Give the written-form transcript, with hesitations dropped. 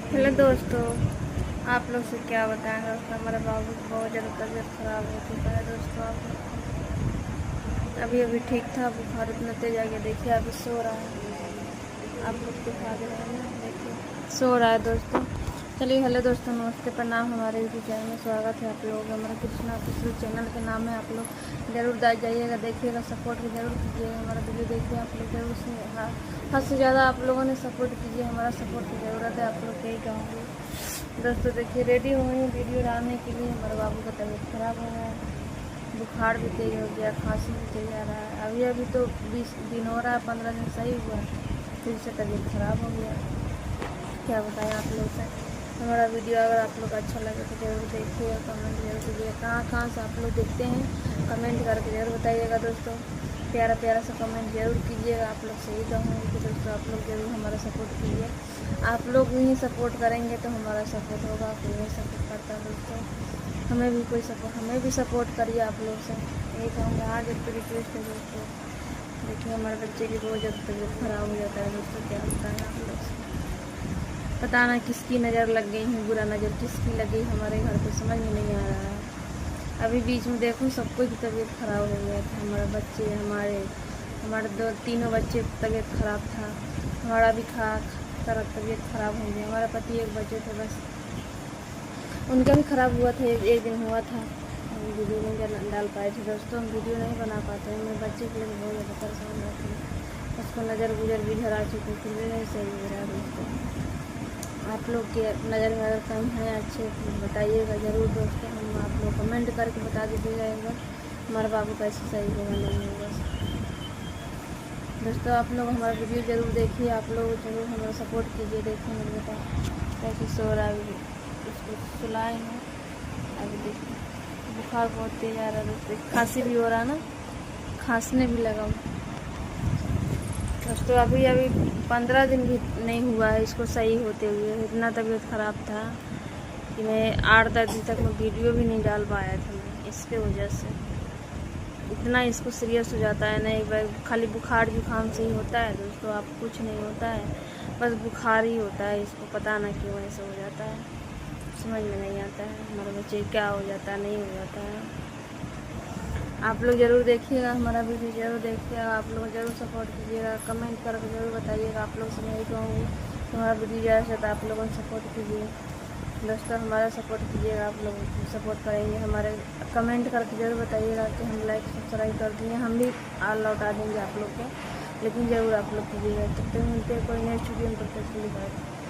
Hello दोस्तों, आप लोग से क्या बताएं दोस्तों। हमारे बाबू की बहुत ज़्यादा तबीयत ख़राब हो चुका है दोस्तों। आप लोग अभी अभी ठीक था, बुखार इतना तेज आ गया। देखिए अभी सो रहा है, आप लोग दिखा दे रहे हैं ना, देखिए सो रहा है दोस्तों। चलिए हेलो दोस्तों, नमस्ते, प्रणाम। हमारे यूट्यूब चैनल में स्वागत है आप लोगों का। हमारा कृष्णा ऑफिशियल चैनल के नाम है। आप लोग ज़रूर जाइएगा, देखिएगा, सपोर्ट भी जरूर कीजिएगा। हमारा वीडियो देखिए आप लोग जरूर से, हाँ, हद से ज़्यादा आप लोगों ने सपोर्ट कीजिए। हमारा सपोर्ट की ज़रूरत है, आप लोग यही कहूँगी दोस्तों। देखिए रेडी हो गई वीडियो डालने के लिए। हमारे बाबू का तबीयत ख़राब हो गया है, बुखार भी तेज हो गया, खांसी भी तेज आ रहा है। अभी अभी तो 20 दिन हो रहा है, 15 दिन सही हुआ, फिर से तबीयत ख़राब हो गया। क्या बताएं आप लोग से। हमारा वीडियो अगर आप लोग अच्छा लगे तो ज़रूर देखिए, कमेंट जरूर कीजिए। कहाँ कहाँ से आप लोग देखते हैं कमेंट करके ज़रूर बताइएगा दोस्तों। प्यारा प्यारा सा कमेंट जरूर कीजिएगा। आप लोग से ही कहूँगी कि दोस्तों आप लोग जरूर हमारा सपोर्ट कीजिए। आप लोग ही सपोर्ट करेंगे तो हमारा सपोर्ट होगा, कोई नहीं सपोर्ट करता दोस्तों। हमें भी सपोर्ट करिए आप लोग से, यही कहूँगा। आज एक रिक्वेस्ट है दोस्तों। देखिए हमारे बच्चे की बहुत ज़्यादा तबीयत ख़राब हो जाता है दोस्तों। क्या बताएं आप लोग से, पता ना किसकी नज़र लग गई है, बुरा नज़र किसकी लगी हमारे घर पे, समझ में नहीं आ रहा है। अभी बीच में देखो सबको की तबीयत ख़राब हो गया था। हमारे बच्चे, हमारे दो तीनों बच्चे तबीयत ख़राब था। हमारा भी तरह तबीयत ख़राब हो गया। हमारा पति एक बच्चे थे बस, उनका भी ख़राब हुआ था, एक दिन हुआ था। हम वीडियो नहीं डाल पाए थे दोस्तों, हम वीडियो नहीं बना पाते हैं। मेरे बच्चे के लिए बहुत ज़्यादा परेशान रहते हैं। उसको नज़र गुजर भी झरा चुकी, फिर भी नहीं सही हो रहा है दोस्तों। आप लोग के नज़र में अगर कहीं हैं अच्छे तो बताइएगा ज़रूर दोस्तों। हम आप लोग कमेंट करके बता दीजिएगा एक बार हमारे बाबू कैसे सही होगा नहीं होगा दोस्तों। आप लोग हमारा वीडियो ज़रूर देखिए, आप लोग ज़रूर हमारा सपोर्ट कीजिए। देखिए मेरे बेटा कैसे सो रहा है, उसको सुलाए हैं। अभी देखिए बुखार बहुत तेज आ रहा है दोस्तों, खांसी भी हो रहा है ना, खांसने भी लगा दोस्तों। अभी 15 दिन भी नहीं हुआ है इसको सही होते हुए। इतना तबीयत ख़राब था कि मैं 8-10 दिन तक मैं वीडियो भी नहीं डाल पाया था मैं, इसके वजह से। इतना इसको सीरियस हो जाता है ना, एक बार खाली बुखार जुकाम से ही होता है दोस्तों, आप कुछ नहीं होता है, बस बुखार ही होता है इसको। पता ना क्यों ऐसा हो जाता है, समझ में नहीं आता है हमारे बच्चे क्या हो जाता है, नहीं हो जाता है। आप लोग ज़रूर देखिएगा, हमारा वीडियो ज़रूर देखिएगा। आप लोग ज़रूर सपोर्ट कीजिएगा, कमेंट करके ज़रूर बताइएगा। आप लोग से मैं यही कहूँगी हमारा वीडियो ज़्यादा से ज़्यादा आप लोगों ने सपोर्ट कीजिए दोस्तों। हमारा सपोर्ट कीजिएगा, आप लोग सपोर्ट करेंगे। हमारे कमेंट करके ज़रूर बताइएगा कि हम लाइक सब्सक्राइब कर दिए, हम भी लौटा देंगे आप लोग को, लेकिन ज़रूर आप लोग कीजिएगा। तब तक मिलते हैं कोई नेक्स्ट वीडियो में, तब तक के लिए बाय।